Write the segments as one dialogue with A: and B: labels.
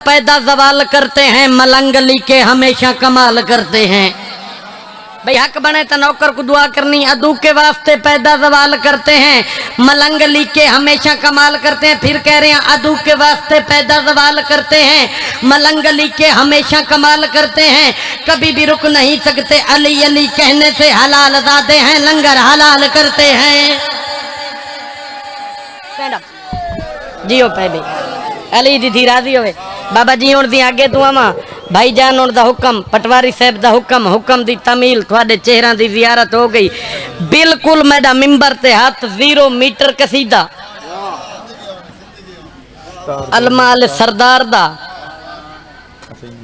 A: पैदा जवाल करते हैं, मलंग लिखे हमेशा कमाल करते हैं। भाई हक बने तो नौकर को दुआ करनी, अदू के वास्ते पैदा जवाल करते हैं, मलंग लिखे हमेशा कमाल करते हैं। फिर कह रहे हैं अदू के वास्ते पैदा जवाल करते हैं, मलंग लिखे हमेशा कमाल करते हैं। कभी भी रुक नहीं सकते, अली अली कहने से हलाल ज़ादे हैं, लंगर हलाल करते हैं। जियो पै भाई अली दी थी राजी होवे बाबा जी हुण दी आगे तू आवा भाई जान हुण दा हुक्म, पटवारी साहब दा हुक्म दी तमील, थोड़े चेहरा दी जियारत हो गई। बिल्कुल मेरा मिंबर ते हाथ 0 मीटर कसीदा अलमाल सरदार दा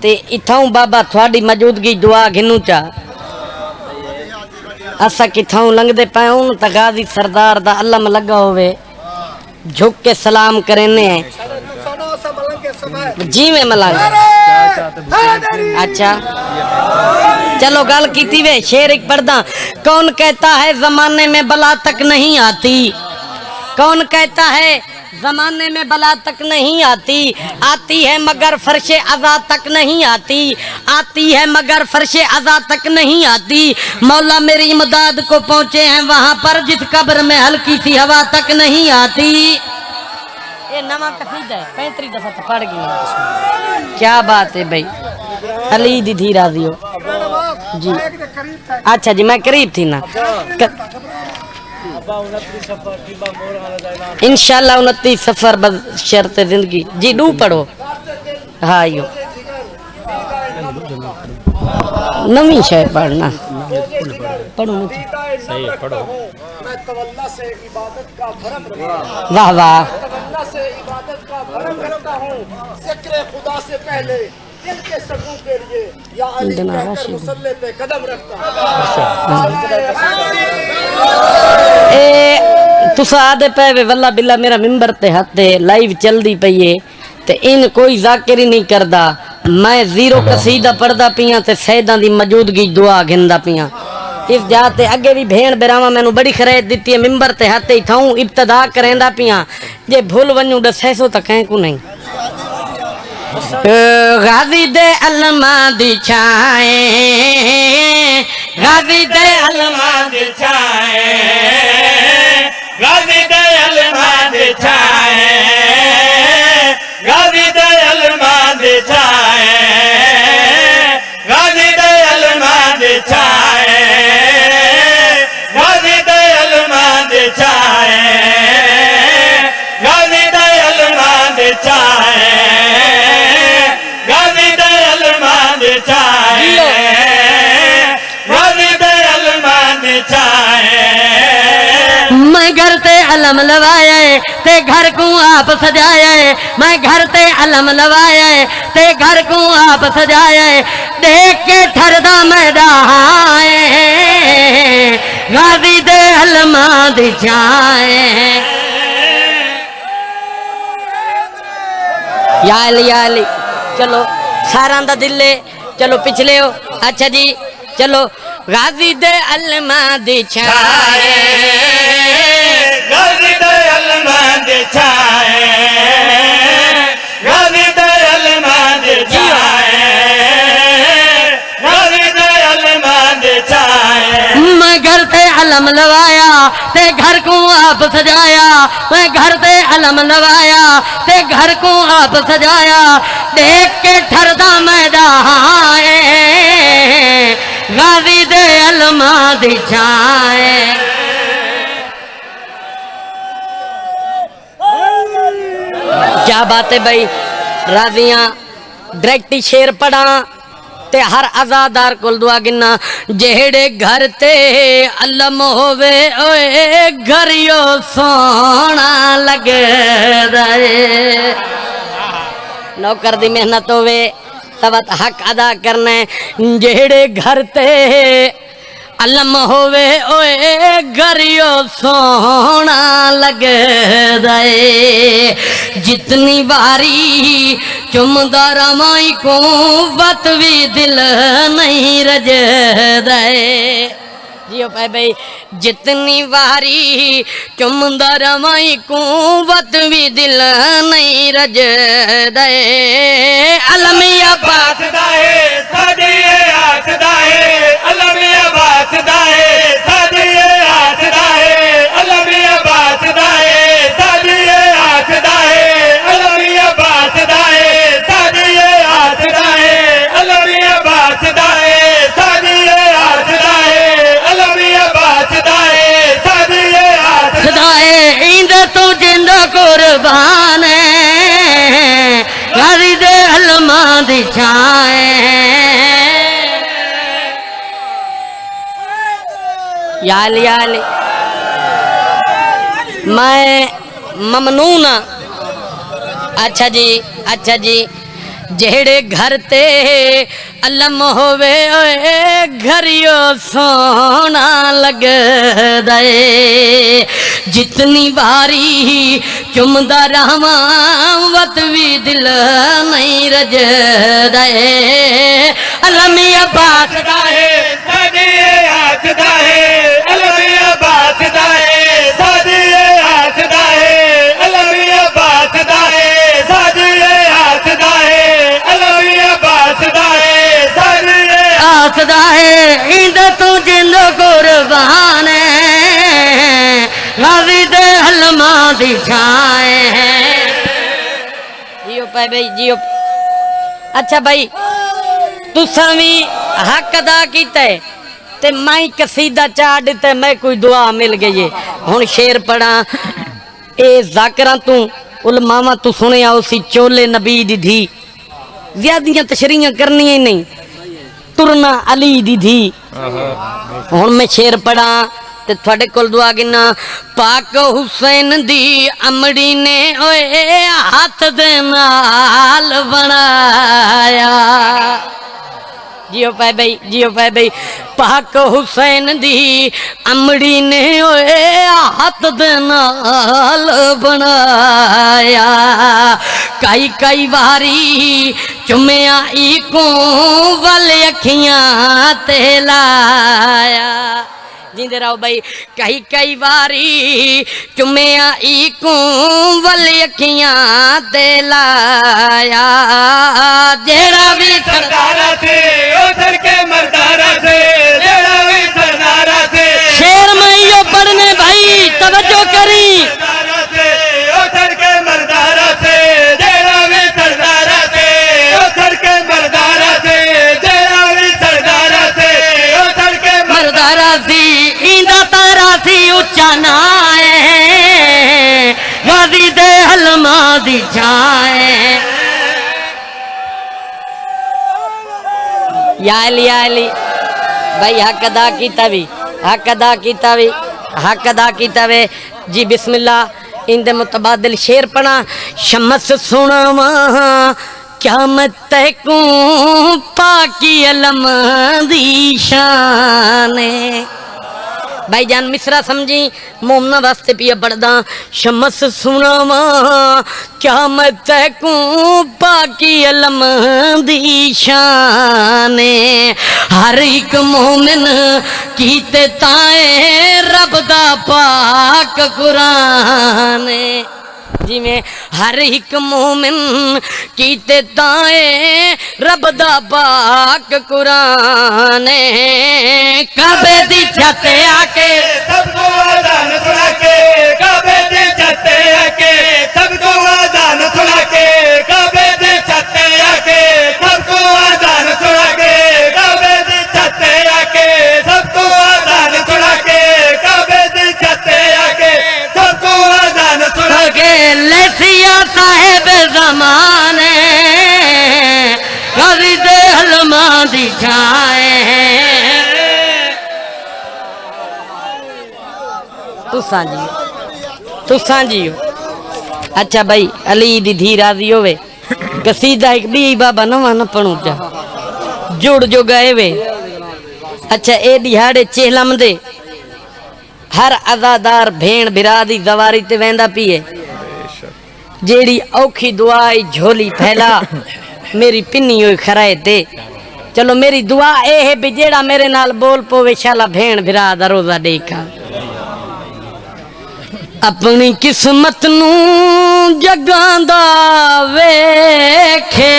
A: ते इथाऊ बाबा थोड़ी मौजूदगी दुआ घिनू चा असा किथाऊ लंघदे पाऊं त गाजी सरदार दा अलम लगा होवे, झुक के सलाम करने जी में मलंग। अच्छा चलो गल की वे शेर एक पढ़दा। कौन कहता है जमाने में बला तक नहीं आती, कौन कहता है जमाने में बला तक नहीं आती, आती है मगर फर्शे अज़ा तक नहीं आती, आती है मगर फर्शे अज़ा तक नहीं आती। मौला मेरी इमदाद को पहुंचे हैं वहां पर जिस कब्र में हल्की सी हवा तक नहीं आती। ये नवा कसीदा है, 35 दफा तो पढ़ गई। क्या बात है भाई, अली दी थी राजी हो जी। अच्छा जी मैं करीब थी ना इंशाल्लाह 29 सफर शर्त जिंदगी जी। डू पढ़ो हाँ यो नवी शायद पढ़ना पढ़ो सही है पढ़ो। वाह वाह खुदा से पहले इनके सबों के लिए या अली कहकर मुसल्ले पे कदम रखता। ए तुसा आदे पे वे वल्ला बिल्ला मेरा मिंबर ते हत्ते लाइव चलदी पई है ते इन कोई जाकिर ही नहीं करदा। मैं 0 कसीदा पढ़दा पिया ते सैयदां दी मौजूदगी दुआ घिंदा पिया। इस जाते अगे भी भेड़ बेरावा मैनू बड़ी खरीद दी है, मिंबर ते हत्ते ही थाऊं इब्तदा करेंदा पिया। जे भूल वनू दसे सो तो कहीं को नहीं। गाजी दे अलमा दी छाए, गाजी दे अलमा दी छाए, गाजी दे अलमा दी छाए, गाजी दे अलमा दी छाए, गाजी दे अलमा दी छाए, गाजी दे अलमा दी छाए, गाजी दे अलमा दी छाए, गाजी दे अलमा दी छाए, गाजी दे अलमा दी छाए। मैं घर ते अलम लवाया है ते घर को आप सजाया है, मैं घर ते अलम लवाया है ते घर को आप सजाया है। देख के ठरदा मैदान गाजी दे अलमा दी छाए। या अली चलो सारा दा दिले चलो पिछले हो। अच्छा जी चलो गाजी दे अलमा दी छाए, गाजी दे अलमा दी छाए, गाजी दे अलमा दी छाए, गाजी दे अलमा दी छाए। मैं घर ते अलम लवाया ते घर को आप सजाया, मैं घर ते अलम लवाया ते घर को आप सजाया। देख के ठरदा मैदान गाजी दे अलमा दी छाए। क्या बात है भाई, राजियां डायरेक्ट शेर पढ़ा ते हर आजादार कोल दुआ गिना। जेड़े घर ते अलम होवे ओए घरियो सोना लगे रहे। नौकर दी मेहनत होवे तवत हक अदा करना। जेड़े घर ते अलम होवे ओए घरियो सोना लगे रहे। जितनी बारी चुमदा रमाई को वत भी दिल नहीं रज रहे। जियो पे भाई जितनी वारी चुमदा रवाई कुवत भी दिल नहीं रज दे अलमिया
B: बास दाए साडी आस दाए अलमिया बास दाए साडी आस दाए अलमिया बास दाए साडी आस दाए अलमिया बास दाए साडी आस दाए अलमिया बास दाए साडी आस दाए अलमिया बास दाए साडी आस
A: सदाए इंद तू जिंद कुर्बान गारी दे अलमा दी छाए याली याली मैं ममनून अच्छा जी जेड़े घर ते अलम होवे घरियो सोना लग दे जितनी बारी चुमदा रहवा वत भी दिल नहीं रज दे अलमिया बास
B: दाए साडी आस दाए अलमिया बास दाए साडी आस दाए अलमिया बास दाए साडी आस दाए अलमिया बास दाए साडी
A: आसदा है इंद तू जिंद कुर्बान गावी दे अलमा दी छाए जियो पे भाई जियो अच्छा भाई तुसा भी हक अदा कीता है ते मैं कसीदा चाड़ दिता मैं कोई दुआ मिल गई है हुन शेर पढ़ा ए जाकरा तू उलमावा तू सुनिया उसी चोले नबी दी धी ज्यादियां तशरीयां करनियां ही नहीं तुरना अली दी धी हुन मैं शेर पढ़ा ते थोड़े कोल दुआ गिना पाक हुसैन दी अमड़ी ने ओए हाथ दे नाल बनाया जियो पाए भाई पाक हुसैन दी अमड़ी ने ओए हाथ दे नाल बनाया कई वारी चुमिया इको वल अखियां ते लाया जिंदे रहो भाई कई वारी चुमिया इको वल अखियां ते लाया जेड़ा भी
B: सरदारा से ओ सर के मर्दारा से जेड़ा भी सरदारा से
A: शेर में यो पढ़ने भाई तवज्जो करी
B: सरदारा से ओ सर के मर्दारा से जेड़ा भी सरदारा से ओ सर के मर्दारा से जेड़ा भी सरदारा से ओ सर के
A: मर्दारा सी इंदा तारा सी उच्चा नाए गाजी दे हलमा दी छाए याली भाई हक अदा कीता वे जी बिस्मिल्लाह इंदे मुतबादिल शेर पढ़ा शमस सुनावा क्या मैं तैकू पाकी अलम दी शाने भाईजान मिसरा समझी मोमना वास्ते पिया पढ़दा शमस सुनावा क्या मैं तैकू पाकी अलम दी शाने हर एक मोमिन कीते ताए रब दा पाक कुरान जिमें हर एक मोमिन कीते ताए रब दा पाक कुरान काबे दी छत आके
B: सबको आजान सुना के काबे दी छत आके सबको आजान सुना के काबे दी छत आके सबको आजान सुना के काबे दी छत आके सबको आजान सुना के काबे दी छत आके सबको आजान सुना
A: के लेसिया साहेब जमाने गाजी दे हलमा दी छाए तुसा जियो अच्छा भाई अली दी धी राजी होवे कसीदा एक भी बाबा नवा न पढ़ू चा जुड़ जो गए वे अच्छा ए दिहाड़े चेलम दे हर अजादार भेण बिरा दी दवारी ते वेंदा पिए जेड़ी औखी दुआई झोली फैला मेरी पिन्नी होई खराए ते चलो मेरी दुआ ए है भी जेड़ा मेरे नाल बोल पोवे शाला भेण भिरा दा रोजा देखा अपनी किस्मत नू जगांदा वेखे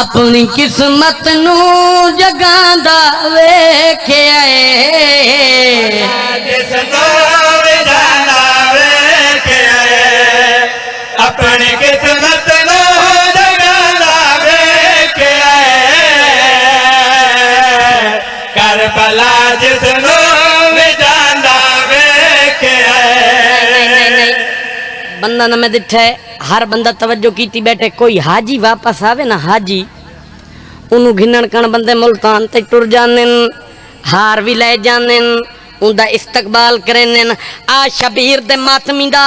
A: अपनी किस्मत नू जगांदा वेखे
B: जिसनो जाना वेखे अपनी किस्मत नो जगाना वेखे करबला जिसनो जाना वेखे
A: बंदा न मैं दिठा है हर बंदा तवज्जो कीती बैठे कोई हाजी वापस आवे ना हाजी उन्होंने घिनन कण बंदे मुल्तान ते टुर जाने हार भी ले जाने उनका इस्तकबाल करें आ शबीर दे मातमी दा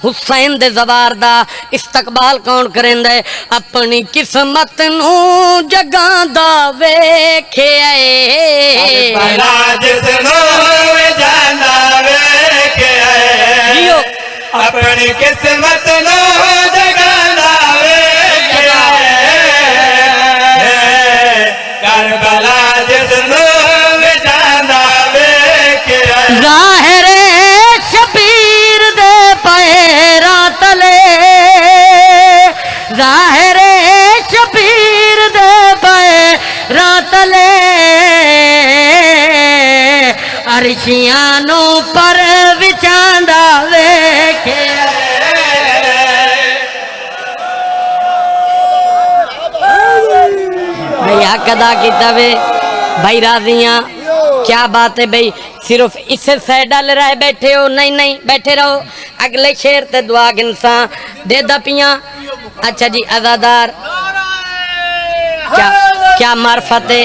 A: हुसैन दे जवार दा इस्तकबाल कौन करेंदा अपनी किस्मत नू जगांदा वेखे
B: भला जिसनो जाना वेखे अपनी किस्मत नो जगाना वेखे करबला जिसनो जाना वेखे
A: ज़ाहिर शबीर दे पैरा तले ज़ाहिर शबीर दे पैरा तले अरशियां पर विचांदा वेखे भाई हक अदा किया वे भाई राजियां क्या बात है भाई सिर्फ इससे सह डाल रहे बैठे हो नहीं नहीं बैठे रहो अगले शेर ते दुआ गिनसा दे दा पिया अच्छा जी अजादार क्या क्या मार्फत है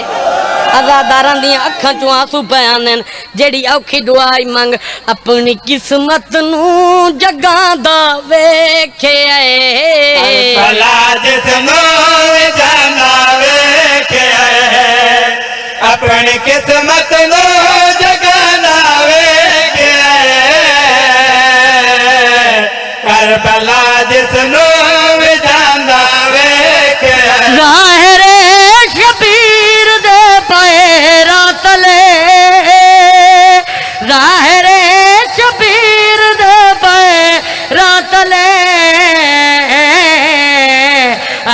A: अजादारां दियां अखां चों आंसू पे आंदे जेड़ी औखी दुआ मंग अपनी किस्मत नू जगांदा वेखे
B: भला जिसनो जाना वेखे अपनी किस्मत नो जगाना वेखे करबला जिसनो जाना वेखे
A: ज़ाहिर शबीर दे पैरा तले ज़ाहिर शबीर दे पैरा तले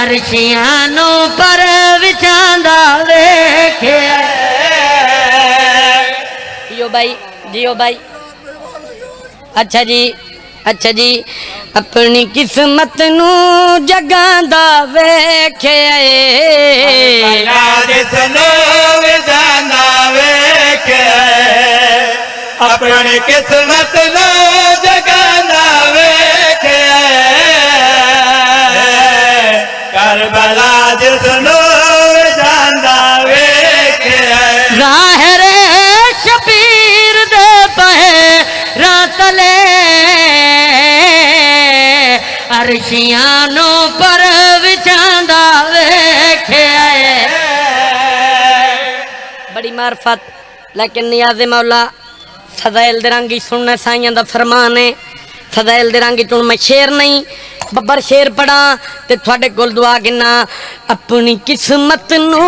A: अरशियां पर विचांदा वेखे जियो भाई अच्छा जी अपनी किस्मत नू जगांदा वेखे
B: जिसनो जाना वेखे अपनी किस्मत नो जगाना वेखे करबला जिसनो जाना वेखे
A: ज़ाहिर शबीर दे पैरा तले अरशियां पर विचांदा वेखे बड़ी मार्फत लेकिन नियाज़े मौला फज़ैल दरंगी सुनने साइयां दा फरमान है फज़ैल दरंगी तुम मैं शेर नहीं बब्बर शेर पढ़ा ते थोड़े कोल दुआ गिना अपनी किस्मत नू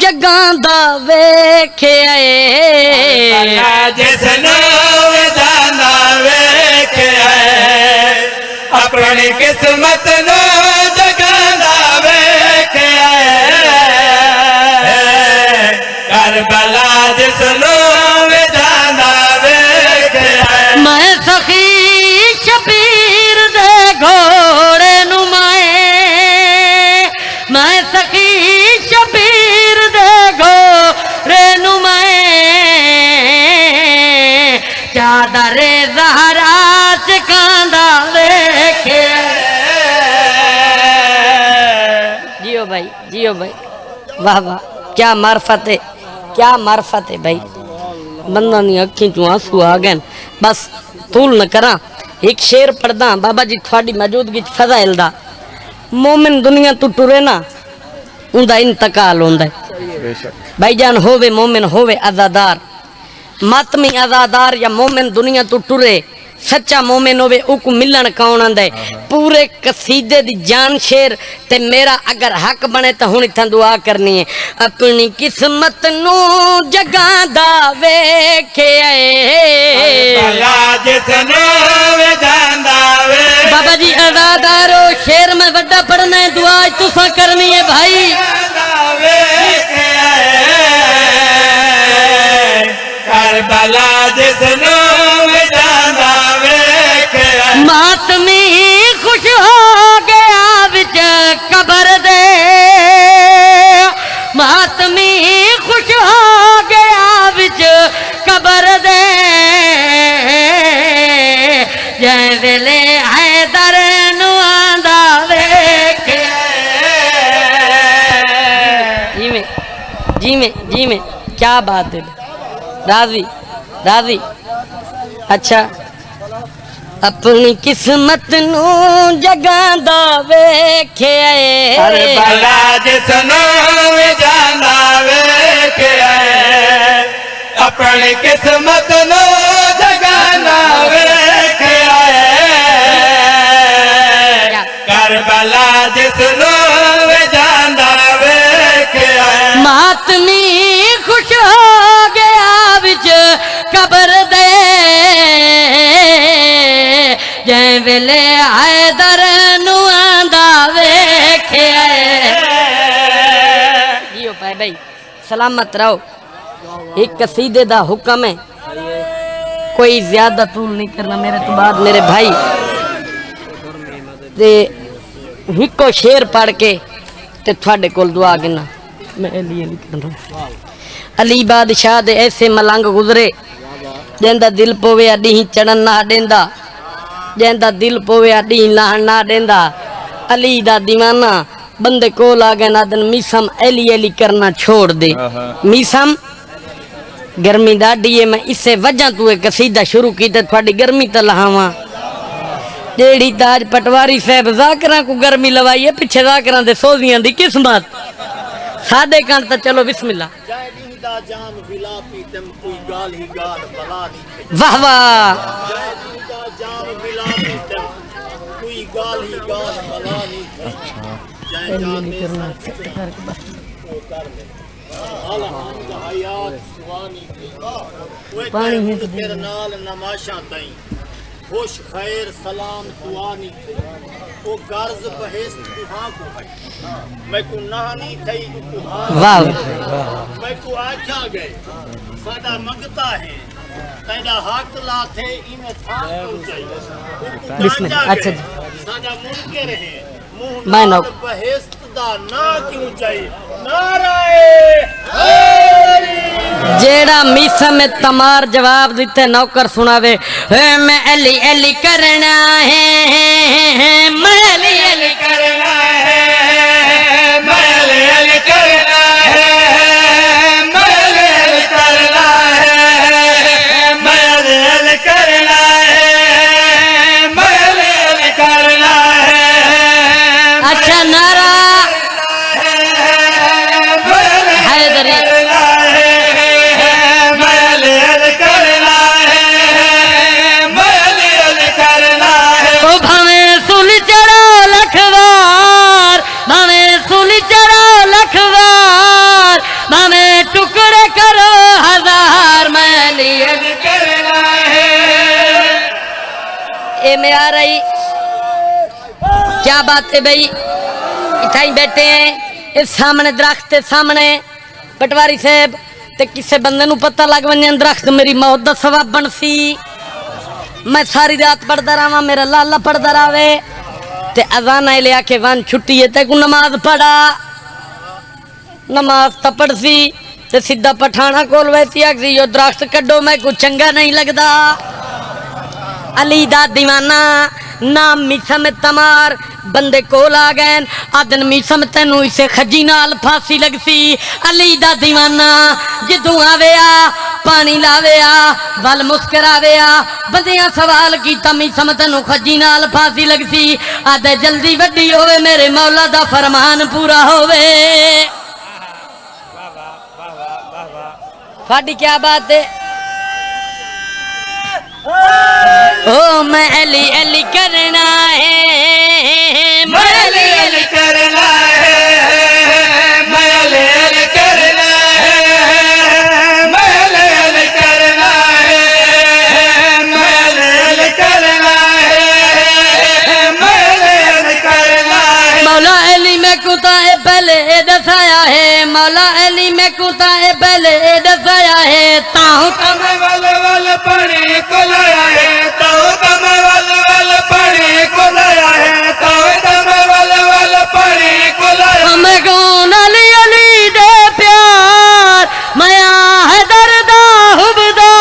A: जगांदा वेखे
B: जिसनो जाना वेखे अपनी किस्मत नो जगाना वेखे करबला जिसनो जाना वेखे
A: मैं सखी शबीर दे घोड़े नुमाए मैं सखी शबीर दे घोड़े नुमाए चादर ज़हरा सिखांदा वेखे जियो भाई वाह वाह क्या मार्फत है भाई बंदा नी अखी चू आंसू आ गए बस तूल न करा एक शेर पढ़दा बाबा जी थोड़ी मौजूदगी फज़ाइल दा मोमिन दुनिया तू टुरे ना उनका इंतकाल होंदा भाईजान होवे मोमिन होवे आजादार मातमी आजादार या मोमिन दुनिया तू टुरे सच्चा मोमिन होवे उको मिलन कौन आंदा है। पूरे कसीदे दी जान शेर ते मेरा अगर हक बने तो हुण इत्थां दुआ करनी है। अपनी किस्मत नू जगांदा वेखिया बाबा जी आजादारो शेर में वड्डा पढ़ना है, दुआ तुसा करनी है भाई।
B: करबला जिसनू जांदा वेखिया
A: मातमी खुश हो गया विच कबर दे, मातमी खुश हो गया विच कबर दे, जै वेले हैदर नू आंदा वेखिया। जी में क्या बात है, राजी राजी। अच्छा अपनी किस्मत नू जगांदा वेखिया
B: करबला जिसनू जांदा वेखिया अपनी किस्मत नू जगांदा वेखिया करबला जिसनू जांदा वेखिया
A: मातमी खुश हो गया विच कबर दे, जै वेले हैदर नू आंदा वेखिया। जियो पाए भाई सलामत रहो। एक कसीदे दा हुक्म है, कोई ज्यादा तूल नहीं करना मेरे तो बाद मेरे भाई। ते हिको शेर पढ़ के ते थोड़े कोल दुआ गिना। मैं अली करना अली बादशाह दे ऐसे मलंग गुजरे जेंदा दिल पोवे अडी चढ़न ना देंदा, जेंदा दिल पोवे अडी लाहन ना देंदा। अली दा दीवाना बंदे कोल आ गए नादन मीसम एली एली करना छोड़ दे। मीसम गर्मी दाडी है, मैं इससे वजह तू एक कसीदा शुरू की ते थोड़ी गर्मी तो लहावा। जेड़ी ताज पटवारी साहब जाकरा को गर्मी लवाई है, पिछे जाकरा दे सोजियां दी किस्मत सादे कान तो चलो बिस्मिल्लाह। वाह वाह पानी है तो तेरे नाल नमाशा तई खुश खैर सलाम दुआनी ओ गर्ज बहेस तुहा को है मैं को नहानी थई तुहा। वाह मैं को आख्या गए साडा मंगता है तेरा हक लाथे इने था चाहिए। अच्छा जी साडा मुनके रहे मुंह ना बहेस दा ना क्यों चाहिए। नाराए जेड़ा मीसा में तमार जवाब दिते नौकर सुनावे मैं एली एली करना है, मैं एली एली करना है,
B: मैं एली एली करना है, मैं एली एली करना है, मैं एली एली करना है, मैं एली एली करना है।
A: अच्छा नारा हैदरी टुकड़े करो हजार मैली करना है। ए में आ रही क्या बात है भाई, इतना बैठे हैं इस सामने दरख्त के सामने पटवारी साहब ते किसी बंदे नू पता लग वने दरख्त मेरी मौत दा सबब बन सी। मैं सारी रात पढ़ता रहा, मेरा लाला पढ़ता रहे ते अजान ले आके वन छुट्टी है ते को नमाज पढ़ा। नमाज तो पढ़ सी ते सीधा पठाना कोल वैसी आखी यो दरख्त कड्डो मैं कुछ चंगा नहीं लगता। अली दा दीवाना नाम मीसम तमार बंदे कोल आ गए आदन मीसम तेनू इसे खजी नाल फांसी लगसी। अली दा दीवाना जिदू आवेआ पानी लावेआ वल मुस्करावेआ बंदियां सवाल कीता मीसम तेनू खजी नाल फांसी लगसी। आदे जल्दी वड्डी होवे मेरे मौला दा फरमान पूरा होवे। थोड़ी क्या बात है ओ मैं अली अली करना है, मैं अली अली
B: करना है, मैं अली अली करना है, मैं अली अली करना है, मैं अली अली करना है, मैं अली अली करना है।
A: मौला अली में कुता है पहले दसाया है, मौला अली में कुता है पहले दसाया है। ताहू
B: कम वल पानी को लाया है, ताऊ कम वल पानी को लाया है, ताऊ कम वल पानी को लाया।
A: हमें कौन अली अली दे प्यार, मया है दर्दा हुबदा,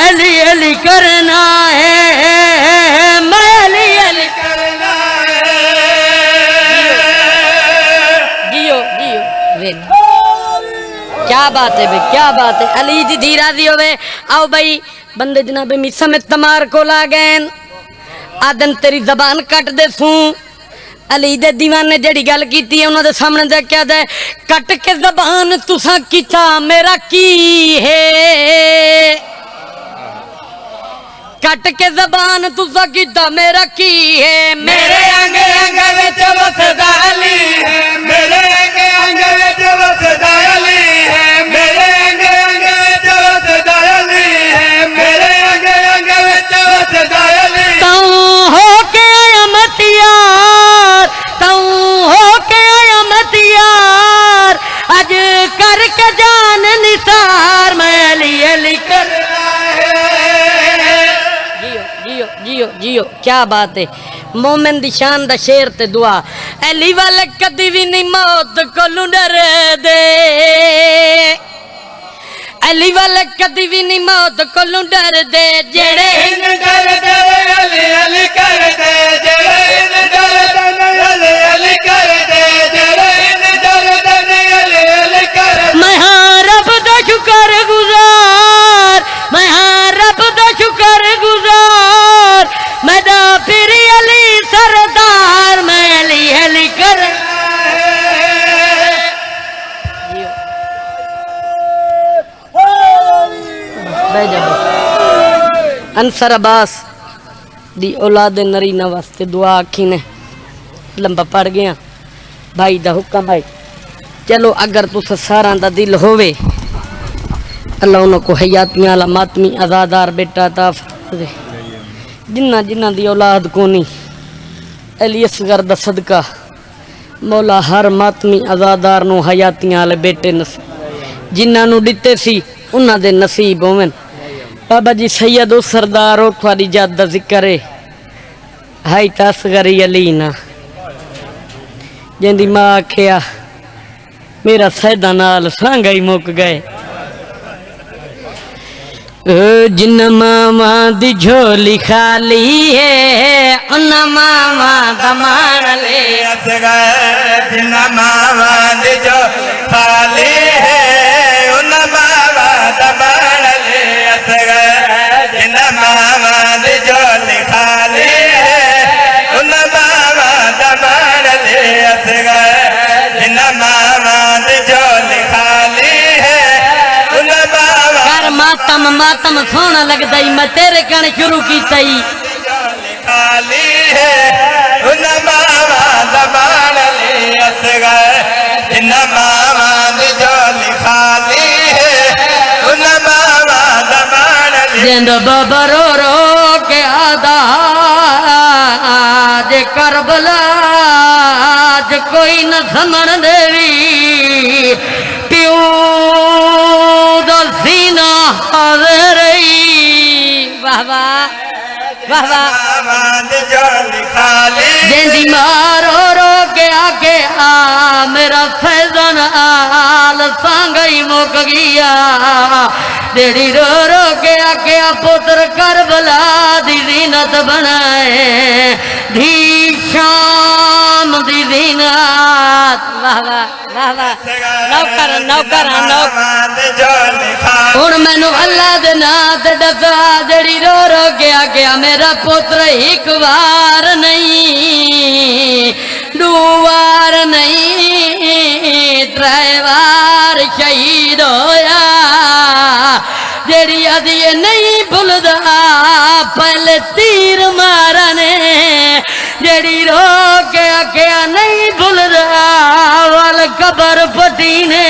A: अली अली करना है, मैं अली अली
B: करना है।
A: जियो जियो वेला। क्या बात है भाई, क्या बात है। अली जी धीरा दी होवे। आओ भाई बंदे जनाबे मिसा में तमार को ला गए आदन तेरी जबान कट दे सू। अली दे दीवाने जड़ी गल कीती है उन्होंने सामने देखा दे कट के जबान तुसा किता मेरा की है, कट के जबान तुसा किता मेरा की है।
B: मेरे अंग अंग विच वसदा अली है, मेरे अंग अंग विच वसदा अली है, मेरे अंग अंग विच वसदा अली है, मेरे अंग अंग विच वसदा अली।
A: तू हो के अमतियार, तू हो के अमतियार, आज करके जान निसार, मैं अली अली कर। जियो जियो जियो जियो, क्या बात है। मोमिन दी शान दा शेर ते दुआ। अली वाले कदी भी नहीं मौत कोलू डर दे, अली वाले कदी भी नहीं मौत कोलू डर दे। जेड़े
B: डर दे अली अली कर दे, जेड़े डर दे अली अली कर दे, जेड़े डर दे अली अली कर दे।
A: मैं हाँ रब दा शुक्र गुजार, मैं हाँ रब दा शुक्र गुजार, मैं दा फिर अली सरदार, मैं अली अली कर। अंसर अब्बास दी औलाद नरीना वास्ते दुआ आखी ने लंबा पड़ गया भाई दा हुक्म भाई। चलो अगर तुस सारा दा दिल होवे अल्लाह उनको हयातियां आला मातमी आजादार बेटा ता फरमावे। जिन्ना जिन्ना दी औलाद कोनी अली असगर दा सदका मौला हर मातमी आजादार नु हयातियां आले बेटे जिन्ना नु दिते सी उन्हां दे नसीब होवन। बाबा जी सैयद ओ सरदार ओ थोड़ी जात दा जिक्र है हाई तसगरी अली ना जिंदी मां आखिया मेरा सैदा नाल सांगा ही मुक गए। जिन मामा दी झोली खाली है उन मामा दमान ले
B: असगर, जिन मामा दी झोली खाली है उन मामा दमान ले असगर, जिन मामा दी झोली खाली है उन मामा दमान ले असगर, जिन मामा दी झोली खाली है उन मामा।
A: कर मातम मातम सोना लगदा ही मैं तेरे कण शुरू कीता ही
B: खाली है उन मामा दबान ले असगर, जिन मामा दी झोली खाली है उन मामा दबान ले।
A: जिंद बाबा रो के आदा जे करबला ज कोई न समण देवी प्यो दा सीना हाज़िर वाह वाह वाह वाह।
B: मामा दी झोली खाली
A: जिंदी मारो रो के आके आ मेरा फैजन आल सांगई मुक गया। तेरी रो रो के आके आ पुत्र करबला दी जीनत बनाए धी शाम दी जीनत वाह वाह वाह वाह। नौकर नौकर नौकर हुण मैनू अल्लाह दे नाम ते दसा जड़ी रो रो के आके मेरा पुत्र एक बार नहीं दो बार नहीं त्रै बार शहीद होया। जेड़ी अदी नहीं भुलदा पहले तीर मारा ने जेड़ी रो के आख्या नहीं भुलदा वाल कबर पटी ने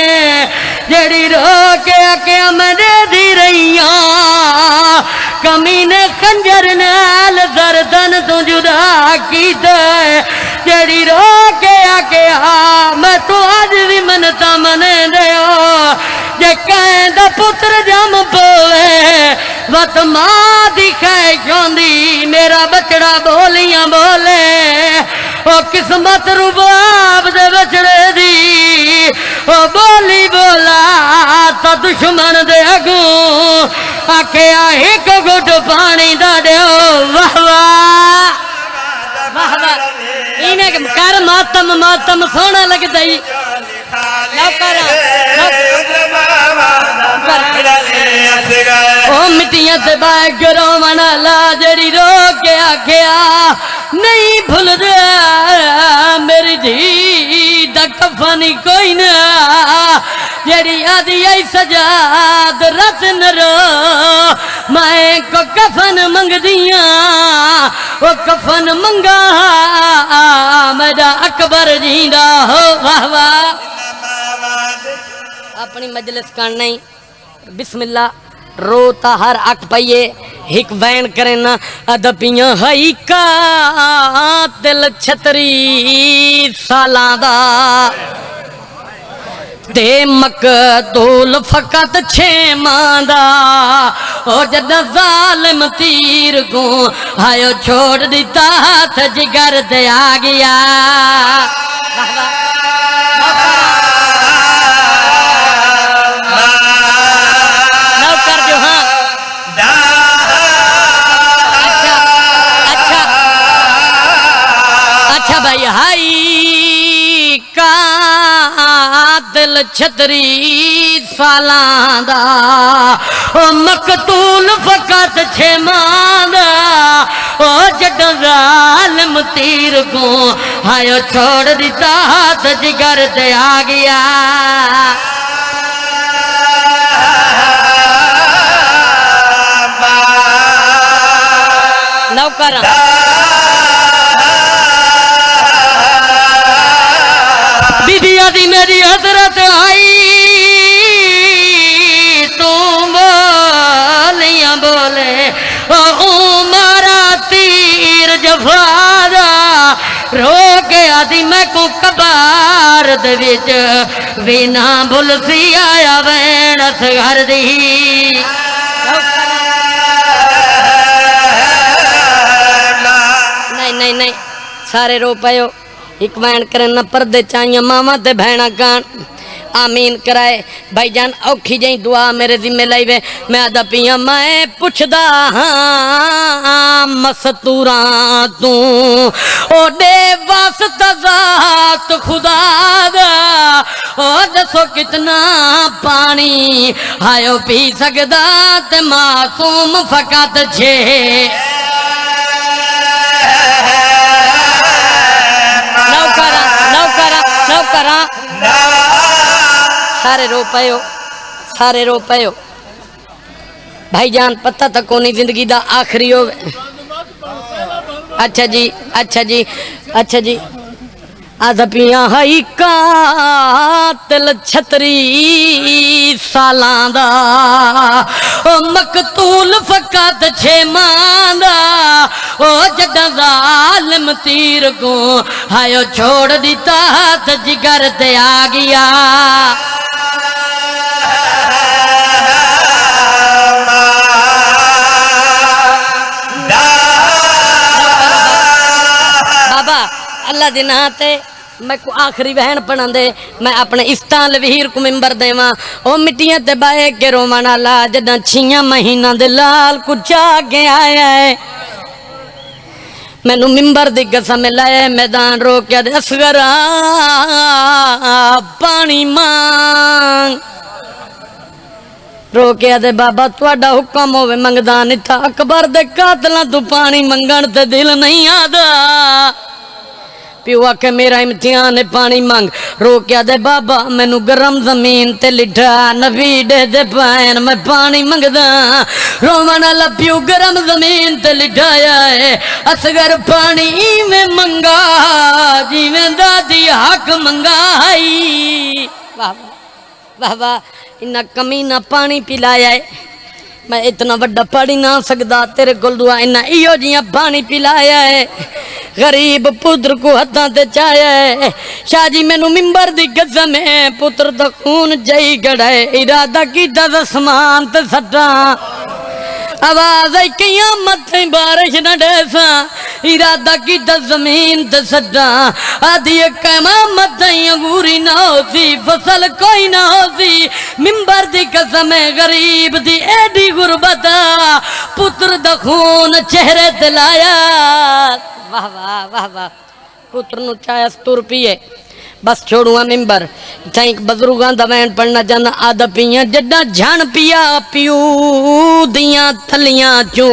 A: जेड़ी रो के आख्या मैं दे दी रही कमी ने खंजर नाल दर्दन तू जुदा कीता जेड़ी रो के आख्या मैं तो अज भी मनता मने दियो जे कहंदा पुत्र जम पोवे वत मां दी खैश होंदी मेरा बचड़ा बोलियां बोले ओ किस्मत रुबाब दे बचड़े दी ओ बोली बोला तो दुश्मन दे अगू आख्या एक घुट पानी दा दियो वाह वाह वाह वाह इने कर मातम मातम सोना लगदा ही ओ मिट्टियां ते बाग रोवना ला जड़ी रो के आख्या नहीं भुलदा मेरी धी दा कफनी कोई ना जड़ी आदि आई सजाद रत न रो मैं को कफन मंग दिया ओ कफन मंगा मेरा अकबर जींदा हो वाह वाह अपनी मजलिस करना ही बिस्मिल्लाह रोता हर अक पाइए हिक वैन करे ना अदपियां हई का दिल छतरी सालां दा ते मकतूल फकत छेमांदा ओ जद जालिम तीर को आयो छोड़ दिता हाथ जिगर ते आ गया कर जो हाँ अच्छा अच्छा भाई हाई का दिल छतरी सालां दा ओ मकतूल फकत छेमांदा ओ जडों जालिम तीर को आयो छोड़ दिता हाथ जिगर ते आ गया नौकर बीबिया दी मेरी हजरत आई तू बोलियां बोले ओ उमरा तीर जफादा रो के आदि मैं को कबार दे विच बिना भुल सी आया वैन असगर दी नहीं नहीं सारे रो पायो एक वैन करे न पर्दे चाहिए मामा ते भैणा गान आमीन कराए भाईजान औखी जई दुआ मेरे जिम्मे लाई वे मैं आदा पिया मैं पुछदा हाँ मस्तूरा तू ओडे वास्ता ज़ात खुदा दा ओ दसो कितना पानी आयो पी सकदा ते मासूम फकत छे नौकरा सारे रो पायो भाईजान पता तक कोनी जिंदगी दा आखिरी हो अच्छा जी अदपियां हई कातिल छतरी सालां दा ओ मकतूल फकत छेमांदा ओ जदा जालिम तीर को आयो छोड़ दिता हाथ जिगर ते आ गया बाबा अल्लाह दे नां ते मैं को आखिरी बहन पढ़ा दे मैं अपने इस्तान लवीर को मिंबर देवा ओ मिट्टियां ते बाए के रोमन ला जदा 6 महीना दे लाल कुचा के आया है मैनू मिंबर दी कसम लाए मैदान रोकिया दे असगरा पानी मांग रोकिया दे बाबा तुहाडा हुक्म होवे मंगदा नहीं था अकबर दे कातलां तू पानी मंगण ते दिल नहीं आदा प्यो आके मेरा इम्तिहान है पानी मंग, रोकिया दे बाबा मैनू गरम जमीन ते लिठा, नबी डे दे पैन मैं पानी मंगदा, रोवन वाला प्यो गरम जमीन ते लिठाया है, असगर पानी में मंगा जिवें दादी हक मंगाई। वाह वाह वाह, इन्ना कमीना पानी पिलाया है, मैं इतना वड्डा पढ़ ही ना सकदा, तेरे कोल दुआ इन्ना इहो जिहा पानी पिलाया है, गरीब पुत्र को हत्थां ते चाया है। शाह जी मैनू मिंबर दी कसम है, पुत्र दा खून जई गड़े, इरादा कीता आसमान ते सट्टा, आवाज आई क़यामत बारिश न डैसा, इरादा की जमीन ते सट्टा, आदि क़यामत अंगूरी ना होसी, फसल कोई ना होसी, मिंबर दी कसम है गरीब दी एडी गुरबत, पुत्र दा खून चेहरे ते लाया। वाह वाह वाह वाह, पुत्र नु चाहे तुर पिए बस छोड़ूआ मिंबर चाहे बजुर्गों का वैन पढ़ना चाहना, आदत पिया जड्डा झण पिया प्यू दियां थलियां चू,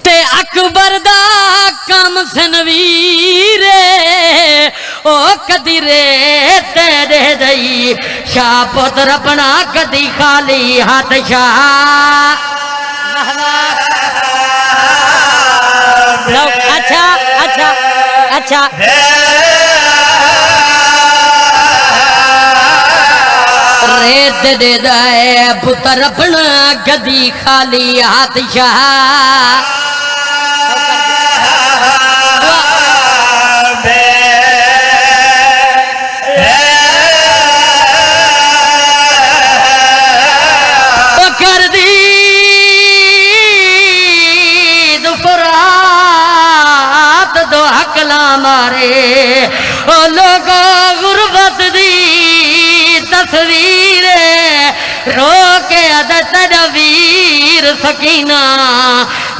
A: ते अकबर दा कम सनवीरे ओ कदी रे तेरे दई, शाह पुत्र अपना कदी खाली हाथ शाह। अच्छा अच्छा अच्छा रेत दे दाए पुत्र अपना गदी खाली हाथ शाह। कर दी दुफरात दो हकला मारे, ओ लोगो गुरबत दी तस्वीर रो के अदत वीर सकीना,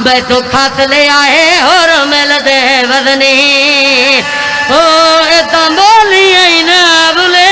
A: बैठो खास ले आए और मिल दे वजनी, ओ इतना बोली ना बोले